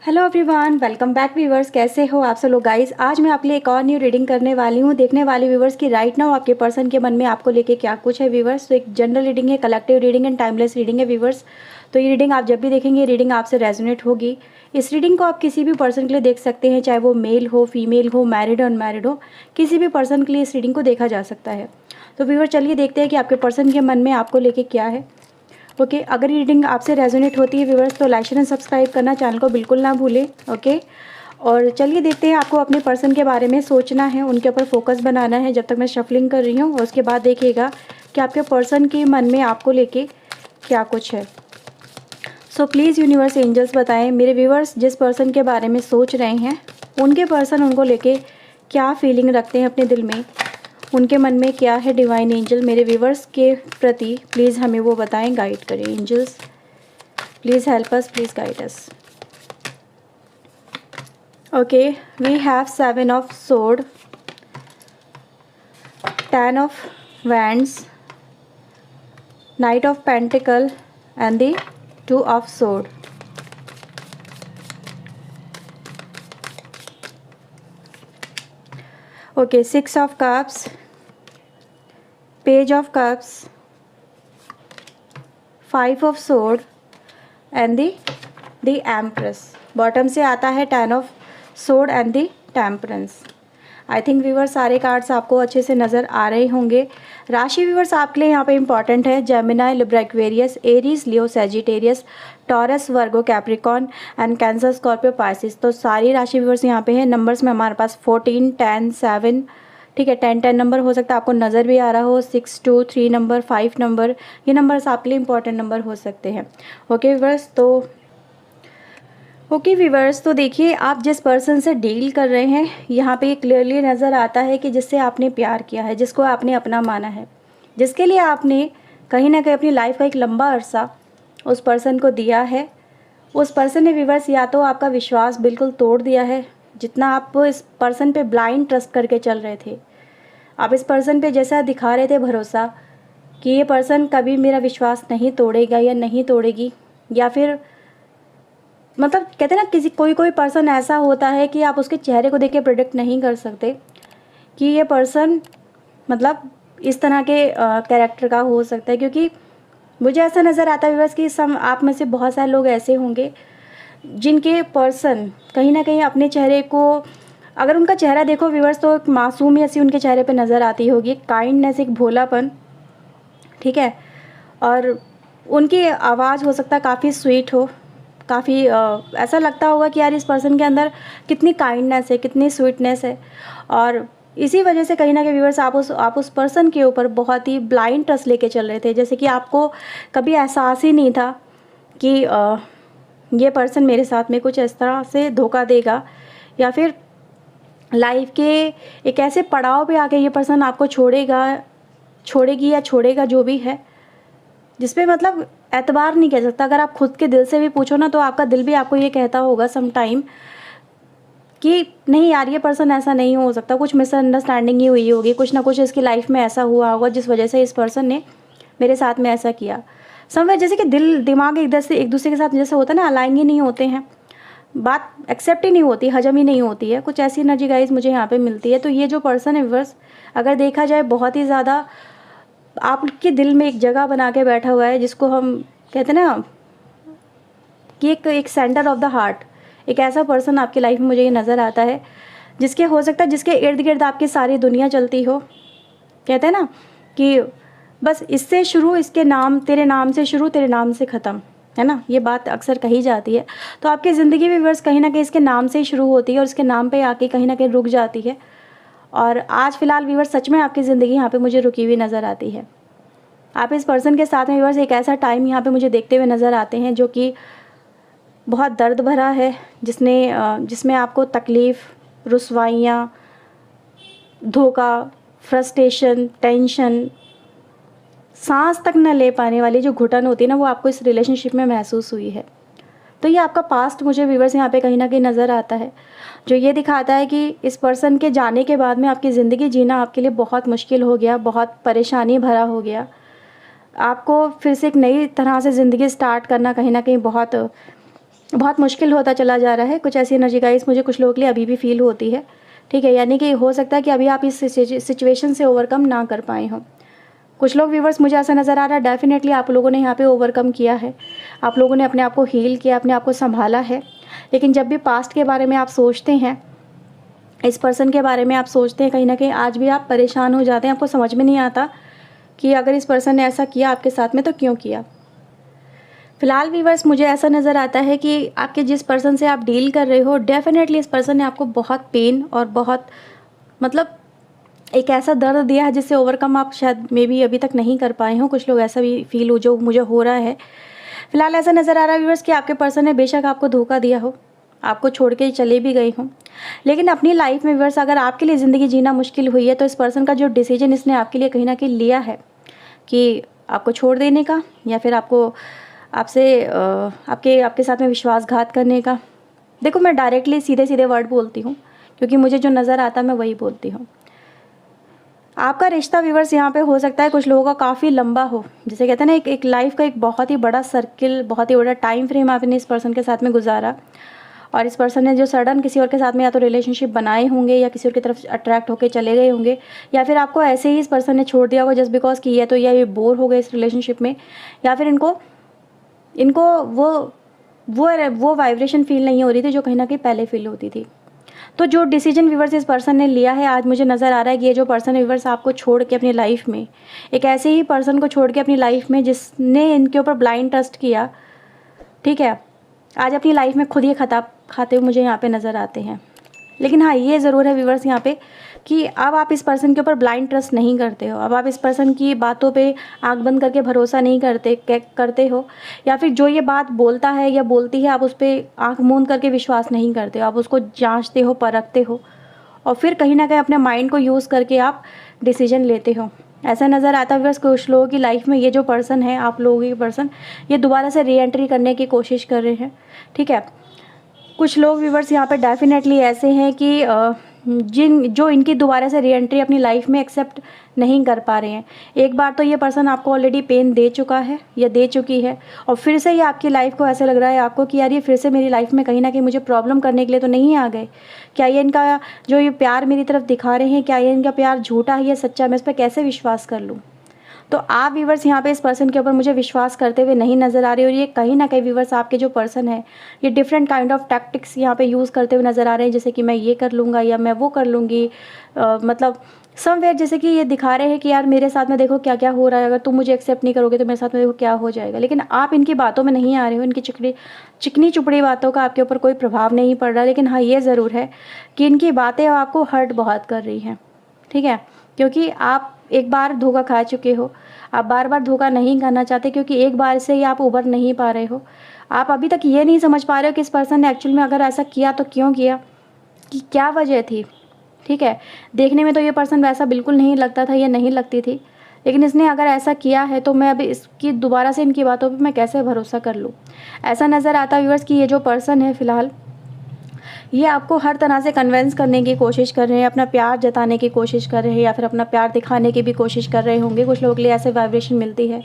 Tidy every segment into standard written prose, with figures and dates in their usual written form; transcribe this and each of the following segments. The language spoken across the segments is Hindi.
Hello everyone, welcome back viewers. कैसे हो आप सब लोग गाइस। आज मैं आपके लिए एक और न्यू रीडिंग करने वाली हूँ। देखने वाली व्यूवर्स की राइट नाउ आपके पर्सन के मन में आपको लेके क्या कुछ है व्यूवर्स। तो एक जनरल रीडिंग है, collective reading and timeless reading है व्यूवर्स। तो ये रीडिंग आप जब भी देखेंगे रीडिंग आपसे रेजोनेट होगी। इस रीडिंग को आप किसी भी पर्सन के लिए देख सकते हैं, चाहे वो मेल हो, फीमेल हो, मैरिड हो, अनमैरिड हो, किसी भी पर्सन के लिए इस रीडिंग को देखा जा सकता है। तो व्यूवर चलिए देखते हैं कि आपके पर्सन के मन में आपको लेके क्या है। ओके अगर रीडिंग आपसे रेजोनेट होती है व्यूवर्स तो लाइक शेयर एंड सब्सक्राइब करना चैनल को बिल्कुल ना भूलें। ओके और चलिए देखते हैं आपको अपने पर्सन के बारे में सोचना है, उनके ऊपर फोकस बनाना है जब तक मैं शफलिंग कर रही हूँ। और उसके बाद देखिएगा कि आपके पर्सन के मन में आपको लेके क्या कुछ है। सो प्लीज़ यूनिवर्स एंजल्स बताएं मेरे व्यूवर्स जिस पर्सन के बारे में सोच रहे हैं उनके पर्सन उनको लेके क्या फीलिंग रखते हैं अपने दिल में, उनके मन में क्या है। डिवाइन एंजल मेरे व्यूवर्स के प्रति प्लीज़ हमें वो बताएं, गाइड करें। Angels please help us, please guide us. Okay we have 7 of sword, 10 of wands, knight of pentacle and the 2 of sword. Okay 6 of cups, page of cups, 5 of sword and the empress. Bottom से आता है 10 of sword and the temperance. I think viewers सारे कार्ड्स आपको अच्छे से नज़र आ रहे होंगे। राशि व्यूवर्स आपके लिए यहाँ पे इंपॉर्टेंट है Gemini, Libra, Aquarius, Aries, Leo, Sagittarius, taurus, Virgo, Capricorn and cancer, Scorpio, Pisces. तो सारी राशि व्यूवर्स यहाँ पे है। नंबर्स में हमारे पास 14, 10, 7, ठीक है 10 नंबर हो सकता है आपको नज़र भी आ रहा हो, 6, 2, 3 नंबर, 5 नंबर, ये नंबर्स आपके लिए इंपॉर्टेंट नंबर हो सकते हैं। ओके व्यूवर्स तो देखिए आप जिस पर्सन से डील कर रहे हैं यहाँ पे क्लियरली नज़र आता है कि जिससे आपने प्यार किया है, जिसको आपने अपना माना है, जिसके लिए आपने कहीं ना कहीं अपनी लाइफ का एक लंबा अरसा उस पर्सन को दिया है। उस पर्सन ने व्यूवर्स या तो आपका विश्वास बिल्कुल तोड़ दिया है, जितना आप इस पर्सन पे ब्लाइंड ट्रस्ट करके चल रहे थे, आप इस पर्सन पे जैसा दिखा रहे थे भरोसा कि ये पर्सन कभी मेरा विश्वास नहीं तोड़ेगा या नहीं तोड़ेगी, या फिर मतलब कहते हैं ना कोई पर्सन ऐसा होता है कि आप उसके चेहरे को देख के प्रेडिक्ट नहीं कर सकते कि ये पर्सन मतलब इस तरह के कैरेक्टर का हो सकता है। क्योंकि मुझे ऐसा नज़र आता है व्यूअर्स कि आप में से बहुत सारे लोग ऐसे होंगे जिनके पर्सन कहीं ना कहीं अपने चेहरे को, अगर उनका चेहरा देखो व्यूअर्स तो एक मासूमियत सी उनके चेहरे पे नज़र आती होगी, एक काइंडनेस, एक भोलापन, ठीक है। और उनकी आवाज़ हो सकता है काफ़ी स्वीट हो, काफ़ी ऐसा लगता होगा कि यार इस पर्सन के अंदर कितनी काइंडनेस है, कितनी स्वीटनेस है। और इसी वजह से कहीं ना कहीं व्यूअर्स आप उस पर्सन के ऊपर बहुत ही ब्लाइंड ट्रस्ट लेके चल रहे थे, जैसे कि आपको कभी एहसास ही नहीं था कि ये पर्सन मेरे साथ में कुछ इस तरह से धोखा देगा, या फिर लाइफ के एक ऐसे पड़ाव पे आके ये पर्सन आपको छोड़ेगी या छोड़ेगा जो भी है, जिसपे मतलब एतबार नहीं कह सकता। अगर आप खुद के दिल से भी पूछो ना तो आपका दिल भी आपको ये कहता होगा सम टाइम कि नहीं यार ये पर्सन ऐसा नहीं हो सकता, कुछ मिसअंडरस्टैंडिंग ही हुई होगी, कुछ ना कुछ इसकी लाइफ में ऐसा हुआ होगा जिस वजह से इस पर्सन ने मेरे साथ में ऐसा किया। समवेयर जैसे कि दिल दिमाग एक दूसरे के साथ जैसे होता है ना, अलाइन ही नहीं होते हैं, बात एक्सेप्ट ही नहीं होती, हजम ही नहीं होती है, कुछ ऐसी एनर्जी गाइस मुझे यहाँ पे मिलती है। तो ये जो पर्सन है व्यूअर्स अगर देखा जाए बहुत ही ज़्यादा आपके दिल में एक जगह बना के बैठा हुआ है, जिसको हम कहते हैं ना कि एक सेंटर ऑफ द हार्ट, एक ऐसा पर्सन आपकी लाइफ में मुझे ये नज़र आता है जिसके हो सकता है जिसके इर्द गिर्द आपकी सारी दुनिया चलती हो। कहते हैं ना कि बस इससे शुरू, इसके नाम, तेरे नाम से शुरू, तेरे नाम से ख़त्म, है ना, ये बात अक्सर कही जाती है। तो आपकी ज़िंदगी भी व्यूअर्स कहीं ना कहीं इसके नाम से ही शुरू होती है और इसके नाम पे आके कहीं ना कहीं रुक जाती है। और आज फ़िलहाल व्यूअर्स सच में आपकी ज़िंदगी यहाँ पे मुझे रुकी हुई नज़र आती है। आप इस पर्सन के साथ में व्यूअर्स एक ऐसा टाइम यहाँ पे मुझे देखते हुए नज़र आते हैं जो कि बहुत दर्द भरा है, जिसमें आपको तकलीफ़, रुसवाइयाँ, धोखा, फ्रस्ट्रेशन, टेंशन, सांस तक न ले पाने वाली जो घुटन होती है ना, वो आपको इस रिलेशनशिप में महसूस हुई है। तो ये आपका पास्ट मुझे व्यूअर्स यहाँ पे कहीं ना कहीं नज़र आता है, जो ये दिखाता है कि इस पर्सन के जाने के बाद में आपकी ज़िंदगी जीना आपके लिए बहुत मुश्किल हो गया, बहुत परेशानी भरा हो गया। आपको फिर से एक नई तरह से ज़िंदगी स्टार्ट करना कहीं ना कहीं बहुत बहुत मुश्किल होता चला जा रहा है। कुछ ऐसी एनर्जी गाइस मुझे कुछ लोगों के लिए अभी भी फील होती है, ठीक है। यानी कि हो सकता है कि अभी आप इस सिचुएशन से ओवरकम ना कर पाए हों। कुछ लोग व्यूवर्स मुझे ऐसा नज़र आ रहा है डेफिनेटली आप लोगों ने यहाँ पे ओवरकम किया है, आप लोगों ने अपने आप को हील किया, अपने आप को संभाला है। लेकिन जब भी पास्ट के बारे में आप सोचते हैं, इस पर्सन के बारे में आप सोचते हैं, कहीं ना कहीं आज भी आप परेशान हो जाते हैं। आपको समझ में नहीं आता कि अगर इस पर्सन ने ऐसा किया आपके साथ में तो क्यों किया। फिलहाल व्यूवर्स मुझे ऐसा नज़र आता है कि आपके जिस पर्सन से आप डील कर रहे हो डेफिनेटली इस पर्सन ने आपको बहुत पेन और बहुत मतलब एक ऐसा दर्द दिया है जिससे ओवरकम आप शायद मे बी अभी तक नहीं कर पाए हो। कुछ लोग ऐसा भी फील हो जो मुझे हो रहा है। फिलहाल ऐसा नज़र आ रहा है व्यूवर्स कि आपके पर्सन ने बेशक आपको धोखा दिया हो, आपको छोड़ के चले भी गए हों, लेकिन अपनी लाइफ में व्यूवर्स अगर आपके लिए ज़िंदगी जीना मुश्किल हुई है तो इस पर्सन का जो डिसीजन इसने आपके लिए कहीं ना कहीं लिया है कि आपको छोड़ देने का या फिर आपको आपके साथ में विश्वासघात करने का। देखो मैं डायरेक्टली सीधे सीधे वर्ड बोलती हूँ क्योंकि मुझे जो नज़र आता है मैं वही बोलती हूँ। आपका रिश्ता व्यूवर्स यहाँ पे हो सकता है कुछ लोगों का काफ़ी लंबा हो, जैसे कहते हैं ना एक लाइफ का एक बहुत ही बड़ा सर्किल, बहुत ही बड़ा टाइम फ्रेम आपने इस पर्सन के साथ में गुजारा और इस पर्सन ने जो सडन किसी और के साथ में या तो रिलेशनशिप बनाए होंगे या किसी और की तरफ अट्रैक्ट होकर चले गए होंगे या फिर आपको ऐसे ही इस पर्सन ने छोड़ दिया होगा जस्ट बिकॉज कि ये बोर हो गए इस रिलेशनशिप में या फिर इनको वो वाइब्रेशन फील नहीं हो रही थी जो कहीं ना कहीं पहले फील होती थी। तो जो डिसीजन व्यूवर्स इस पर्सन ने लिया है आज मुझे नज़र आ रहा है कि ये जो पर्सन व्यूवर्स आपको छोड़ के अपनी लाइफ में एक ऐसे ही पर्सन को छोड़ के अपनी लाइफ में जिसने इनके ऊपर ब्लाइंड ट्रस्ट किया, ठीक है, आज अपनी लाइफ में खुद ही खता खाते हुए मुझे यहाँ पे नज़र आते हैं। लेकिन हाँ ये ज़रूर है व्यूवर्स यहाँ पे कि अब आप इस पर्सन के ऊपर ब्लाइंड ट्रस्ट नहीं करते हो, अब आप इस पर्सन की बातों पे आंख बंद करके भरोसा नहीं करते हो या फिर जो ये बात बोलता है या बोलती है आप उस पर आंख मूंद करके विश्वास नहीं करते हो, आप उसको जांचते हो, परखते हो और फिर कहीं ना कहीं अपने माइंड को यूज़ करके आप डिसीजन लेते हो। ऐसा नज़र आता है व्यूवर्स कुछ लोगों की लाइफ में ये जो पर्सन है, आप लोगों की पर्सन, ये दोबारा से री एंट्री करने की कोशिश कर रहे हैं, ठीक है। कुछ लोग व्यूवर्स यहाँ पे डेफिनेटली ऐसे हैं कि जो इनकी दोबारा से री एंट्री अपनी लाइफ में एक्सेप्ट नहीं कर पा रहे हैं। एक बार तो ये पर्सन आपको ऑलरेडी पेन दे चुका है या दे चुकी है और फिर से ये आपकी लाइफ को ऐसे लग रहा है आपको कि यार ये फिर से मेरी लाइफ में कहीं ना कहीं मुझे प्रॉब्लम करने के लिए तो नहीं आ गए। क्या ये इनका जो ये प्यार मेरी तरफ दिखा रहे हैं, क्या ये इनका प्यार झूठा है या सच्चा, मैं इस पर कैसे विश्वास कर लूँ। तो आप व्यूवर्स यहाँ पे इस पर्सन के ऊपर मुझे विश्वास करते हुए नहीं नज़र आ रही और ये कहीं ना कहीं व्यूवर्स आपके जो पर्सन है ये डिफरेंट काइंड ऑफ टैक्टिक्स यहाँ पे यूज़ करते हुए नज़र आ रहे हैं, जैसे कि मैं ये कर लूँगा या मैं वो कर लूँगी, मतलब समवेयर जैसे कि ये दिखा रहे हैं कि यार मेरे साथ में देखो क्या क्या हो रहा है, अगर तुम मुझे एक्सेप्ट नहीं करोगे तो मेरे साथ में देखो क्या हो जाएगा। लेकिन आप इनकी बातों में नहीं आ रहे हो, इनकी चिकनी चुपड़ी बातों का आपके ऊपर कोई प्रभाव नहीं पड़ रहा। लेकिन हाँ ये ज़रूर है कि इनकी बातें आपको हर्ट बहुत कर रही हैं, ठीक है, क्योंकि आप एक बार धोखा खा चुके हो, आप बार बार धोखा नहीं खाना चाहते क्योंकि एक बार से ही आप उबर नहीं पा रहे हो। आप अभी तक ये नहीं समझ पा रहे हो कि इस पर्सन ने एक्चुअल में अगर ऐसा किया तो क्यों किया, कि क्या वजह थी, ठीक है। देखने में तो ये पर्सन वैसा बिल्कुल नहीं लगता था या नहीं लगती थी, लेकिन इसने अगर ऐसा किया है तो मैं अभी इसकी दोबारा से इनकी बातों पर मैं कैसे भरोसा कर लूँ। ऐसा नज़र आता है व्यूअर्स कि ये जो पर्सन है फ़िलहाल ये आपको हर तरह से कन्विंस करने की कोशिश कर रहे हैं, अपना प्यार जताने की कोशिश कर रहे हैं या फिर अपना प्यार दिखाने की भी कोशिश कर रहे होंगे। कुछ लोगों के लिए ऐसे वाइब्रेशन मिलती है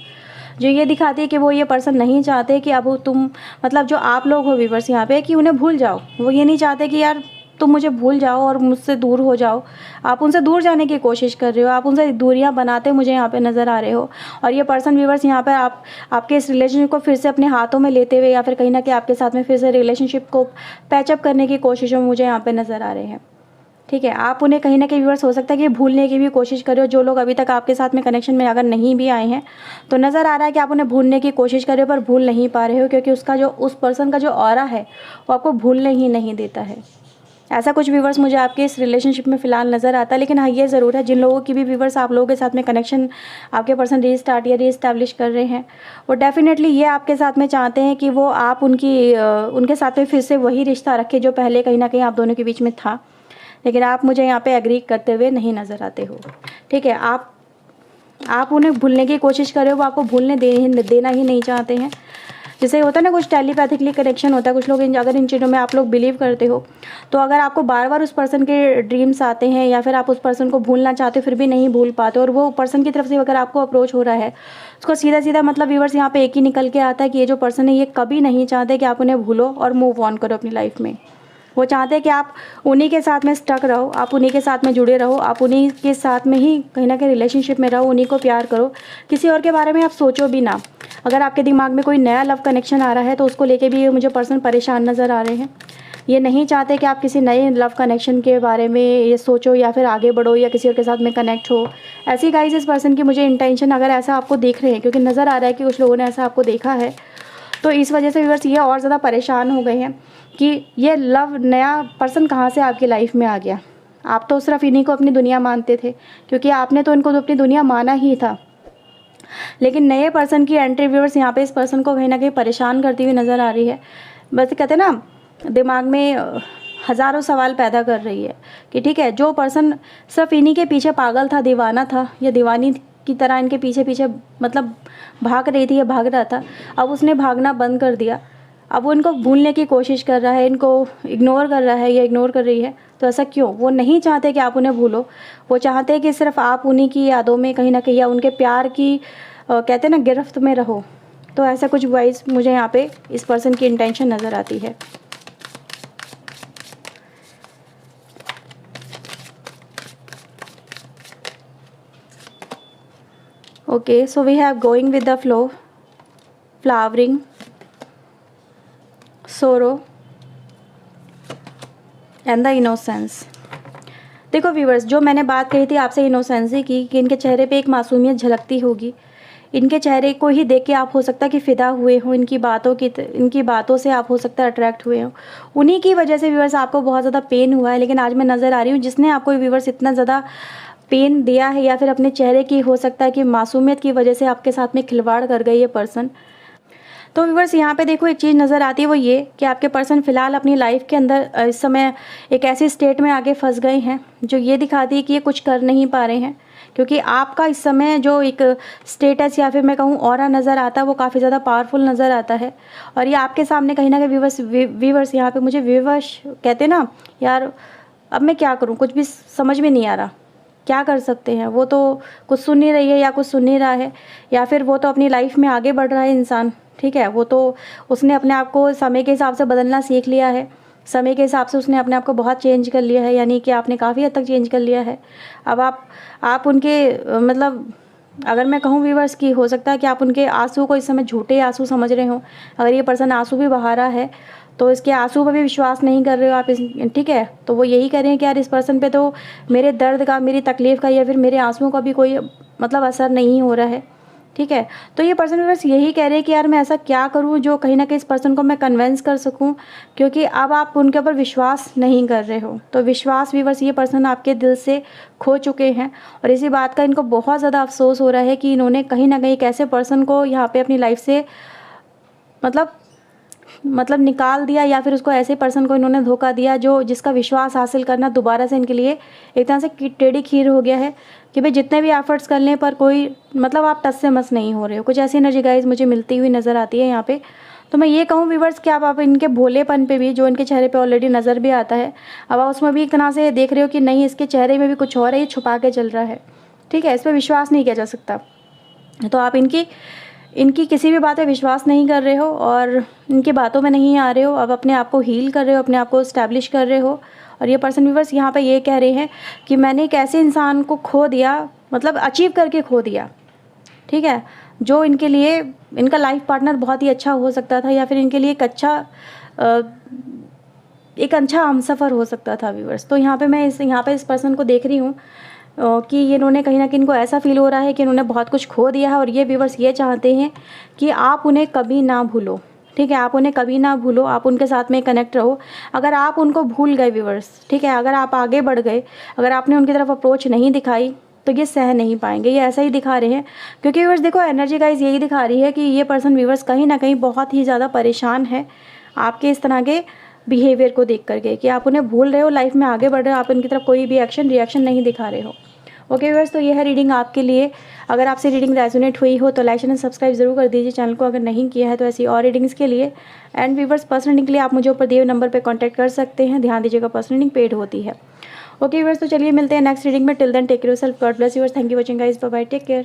जो ये दिखाती है कि वो ये पर्सन नहीं चाहते कि अब तुम मतलब जो आप लोग हो व्यूअर्स यहाँ पे कि उन्हें भूल जाओ। वो ये नहीं चाहते कि यार तुम मुझे भूल जाओ और मुझसे दूर हो जाओ। आप उनसे दूर जाने की कोशिश कर रहे हो, आप उनसे दूरियां बनाते मुझे यहाँ पे नज़र आ रहे हो। और ये पर्सन व्यूअर्स यहाँ पर आपके इस रिलेशनशिप को फिर से अपने हाथों में लेते हुए या फिर कहीं ना कहीं आपके साथ में फिर से रिलेशनशिप को पैचअप करने की कोशिशों में मुझे यहाँ पर नज़र आ रहे हैं, ठीक है। आप उन्हें कहीं ना कहीं व्यूअर्स हो सकता है कि भूलने की भी कोशिश कर रहे हो। जो लोग अभी तक आपके साथ में कनेक्शन में अगर नहीं भी आए हैं तो नज़र आ रहा है कि आप उन्हें भूलने की कोशिश कर रहे हो पर भूल नहीं पा रहे हो क्योंकि उस पर्सन का जो ऑरा है वो आपको भूलने ही नहीं देता है। ऐसा कुछ व्यूवर्स मुझे आपके इस रिलेशनशिप में फ़िलहाल नज़र आता है। लेकिन हाँ ये ज़रूर है जिन लोगों की भी व्यूवर्स आप लोगों के साथ में कनेक्शन आपके पर्सन रीस्टार्ट या रीस्टैब्लिश कर रहे हैं वो डेफिनेटली ये आपके साथ में चाहते हैं कि वो आप उनके साथ में फिर से वही रिश्ता रखें जो पहले कहीं ना कहीं आप दोनों के बीच में था। लेकिन आप मुझे यहाँ पे एग्री करते हुए नहीं नज़र आते हो, ठीक है। आप उन्हें भूलने की कोशिश कर रहे हो, वो आपको भूलने देना ही नहीं चाहते हैं। जैसे होता है ना कुछ टेलीपैथिकली कनेक्शन होता है, कुछ लोग अगर इन चीज़ों में आप लोग बिलीव करते हो, तो अगर आपको बार बार उस पर्सन के ड्रीम्स आते हैं या फिर आप उस पर्सन को भूलना चाहते हो फिर भी नहीं भूल पाते, और वो पर्सन की तरफ से अगर आपको अप्रोच हो रहा है, उसको सीधा सीधा मतलब व्यूअर्स यहाँ पे एक ही निकल के आता है कि ये जो पर्सन है ये कभी नहीं चाहते कि आप उन्हें भूलो और मूव ऑन करो अपनी लाइफ में। वो चाहते हैं कि आप उन्हीं के साथ में स्टक रहो, आप उन्हीं के साथ में जुड़े रहो, आप उन्हीं के साथ में ही कहीं ना कहीं रिलेशनशिप में रहो, उन्हीं को प्यार करो, किसी और के बारे में आप सोचो भी ना। अगर आपके दिमाग में कोई नया लव कनेक्शन आ रहा है तो उसको लेके भी मुझे पर्सन परेशान नज़र आ रहे हैं। ये नहीं चाहते कि आप किसी नए लव कनेक्शन के बारे में ये सोचो या फिर आगे बढ़ो या किसी और के साथ में कनेक्ट हो। ऐसी गाइस इस पर्सन की मुझे इंटेंशन अगर ऐसा आपको देख रहे हैं, क्योंकि नज़र आ रहा है कि कुछ लोगों ने ऐसा आपको देखा है, तो इस वजह से व्यूअर्स ये और ज़्यादा परेशान हो गए हैं कि ये लव नया पर्सन कहाँ से आपकी लाइफ में आ गया। आप तो सिर्फ इन्हीं को अपनी दुनिया मानते थे, क्योंकि आपने तो इनको तो अपनी दुनिया माना ही था, लेकिन नए पर्सन की एंट्री व्यूअर्स यहाँ पे इस पर्सन को कहीं ना कहीं परेशान करती हुई नज़र आ रही है। बस कहते हैं ना, दिमाग में हज़ारों सवाल पैदा कर रही है कि ठीक है, जो पर्सन सिर्फ इन्हीं के पीछे पागल था, दीवाना था या दीवानी की तरह इनके पीछे पीछे मतलब भाग रही थी या भाग रहा था, अब उसने भागना बंद कर दिया, अब वो इनको भूलने की कोशिश कर रहा है, इनको इग्नोर कर रहा है या इग्नोर कर रही है। तो ऐसा क्यों? वो नहीं चाहते कि आप उन्हें भूलो, वो चाहते हैं कि सिर्फ आप उन्हीं की यादों में कहीं ना कहीं या उनके प्यार की कहते हैं ना गिरफ्त में रहो। तो ऐसा कुछ वाइज मुझे यहाँ पे इस पर्सन की इंटेंशन नज़र आती है। Okay, so we have going with the flow, flowering, sorrow and the innocence. देखो व्यूवर्स, जो मैंने बात कही थी आपसे इनोसेंसी की, कि इनके चेहरे पे एक मासूमियत झलकती होगी, इनके चेहरे को ही देख के आप हो सकता है कि फ़िदा हुए हो, इनकी बातों से आप हो सकता है अट्रैक्ट हुए हो। उन्हीं की वजह से व्यूवर्स आपको बहुत ज़्यादा पेन हुआ है, लेकिन आज मैं नज़र आ रही हूँ जिसने आपको व्यूवर्स इतना ज़्यादा पेन दिया है, या फिर अपने चेहरे की हो सकता है कि मासूमियत की वजह से आपके साथ में खिलवाड़ कर गई ये पर्सन। तो व्यूवर्स यहाँ पे देखो एक चीज़ नज़र आती है, वो ये कि आपके पर्सन फ़िलहाल अपनी लाइफ के अंदर इस समय एक ऐसी स्टेट में आगे फंस गए हैं जो ये दिखाती है कि ये कुछ कर नहीं पा रहे हैं, क्योंकि आपका इस समय जो एक स्टेटस या फिर मैं कहूँ ऑरा नज़र आता है वो काफ़ी ज़्यादा पावरफुल नज़र आता है। और ये आपके सामने कहीं ना कहीं व्यूवर्स यहाँ पे मुझे विवश कहते ना, यार अब मैं क्या करूँ, कुछ भी समझ में नहीं आ रहा, क्या कर सकते हैं। वो तो कुछ सुन नहीं रही है या कुछ सुन नहीं रहा है, या फिर वो तो अपनी लाइफ में आगे बढ़ रहा है इंसान, ठीक है, वो तो उसने अपने आप को समय के हिसाब से बदलना सीख लिया है, समय के हिसाब से उसने अपने आप को बहुत चेंज कर लिया है, यानी कि आपने काफ़ी हद तक चेंज कर लिया है। अब आप उनके मतलब अगर मैं कहूँ व्यूवर्स की, हो सकता है कि आप उनके आंसू को इस समय झूठे आंसू समझ रहे हो। अगर ये पर्सन आंसू भी बहा रहा है तो इसके आंसू पर भी विश्वास नहीं कर रहे हो आप, ठीक है, तो वो यही कह रहे हैं कि यार इस पर्सन पे तो मेरे दर्द का, मेरी तकलीफ़ का या फिर मेरे आंसुओं का भी कोई मतलब असर नहीं हो रहा है, ठीक है। तो ये पर्सन बस यही कह रहे हैं कि यार मैं ऐसा क्या करूं जो कहीं ना कहीं इस पर्सन को मैं कन्वेंस कर सकूं, क्योंकि अब आप उनके ऊपर विश्वास नहीं कर रहे हो। तो विश्वास भी बस ये पर्सन आपके दिल से खो चुके हैं, और इसी बात का इनको बहुत ज़्यादा अफसोस हो रहा है कि इन्होंने कहीं ना कहीं एक ऐसे पर्सन को यहाँ पे अपनी लाइफ से मतलब निकाल दिया, या फिर उसको ऐसे पर्सन को इन्होंने धोखा दिया जो जिसका विश्वास हासिल करना दोबारा से इनके लिए एक तरह से टेढ़ी खीर हो गया है कि भाई जितने भी एफर्ट्स कर लें पर कोई मतलब आप टस से मस नहीं हो रहे हो। कुछ ऐसी एनर्जी गाइस मुझे मिलती हुई नज़र आती है यहाँ पे। तो मैं ये कहूँ व्यूवर्स कि आप इनके भोलेपन पे भी, जो इनके चेहरे पे ऑलरेडी नज़र भी आता है, अब आप उसमें भी एक तरह से देख रहे हो कि नहीं, इसके चेहरे में भी कुछ और है, ये छुपा के चल रहा है, ठीक है, इस पर विश्वास नहीं किया जा सकता। तो आप इनकी किसी भी बात पे विश्वास नहीं कर रहे हो और इनकी बातों में नहीं आ रहे हो, अब अपने आप को हील कर रहे हो, अपने आप को इस्टेब्लिश कर रहे हो। और ये पर्सन व्यूवर्स यहाँ पे ये कह रहे हैं कि मैंने एक ऐसे इंसान को खो दिया, मतलब अचीव करके खो दिया, ठीक है, जो इनके लिए इनका लाइफ पार्टनर बहुत ही अच्छा हो सकता था, या फिर इनके लिए एक अच्छा हमसफ़र हो सकता था व्यूवर्स। तो यहाँ पे इस पर्सन को देख रही हूँ कि इन्होंने कहीं ना कहीं इनको ऐसा फील हो रहा है कि इन्होंने बहुत कुछ खो दिया है, और ये व्यूवर्स ये चाहते हैं कि आप उन्हें कभी ना भूलो, ठीक है, आप उन्हें कभी ना भूलो, आप उनके साथ में कनेक्ट रहो। अगर आप उनको भूल गए व्यूवर्स, ठीक है, अगर आप आगे बढ़ गए, अगर आपने उनकी तरफ अप्रोच नहीं दिखाई, तो ये सह नहीं पाएंगे। ये ऐसा ही दिखा रहे हैं, क्योंकि व्यूवर्स देखो एनर्जी गाइस यही दिखा रही है कि ये पर्सन व्यूवर्स कहीं ना कहीं बहुत ही ज़्यादा परेशान है आपके इस तरह के बिहेवियर को देख करके, कि आप उन्हें भूल रहे हो, लाइफ में आगे बढ़ रहे हो, आप उनकी तरफ कोई भी रिएक्शन नहीं दिखा रहे हो। ओके व्यूअर्स, तो ये है रीडिंग आपके लिए। अगर आपसे रीडिंग रेजोनेट हुई हो तो लाइक एंड सब्सक्राइब जरूर कर दीजिए चैनल को अगर नहीं किया है तो, ऐसी और रीडिंग्स के लिए। एंड व्यूअर्स, पर्सनल रीडिंग के लिए आप मुझे ऊपर दिए हुए नंबर पर कॉन्टैक्ट कर सकते हैं। ध्यान दीजिएगा, पर्सनल रीडिंग पेड होती है। ओके व्यूअर्स, तो चलिए मिलते हैं नेक्स्ट रीडिंग में। Till then take care of yourself, God bless you, thank you watching guys, bye bye, take care.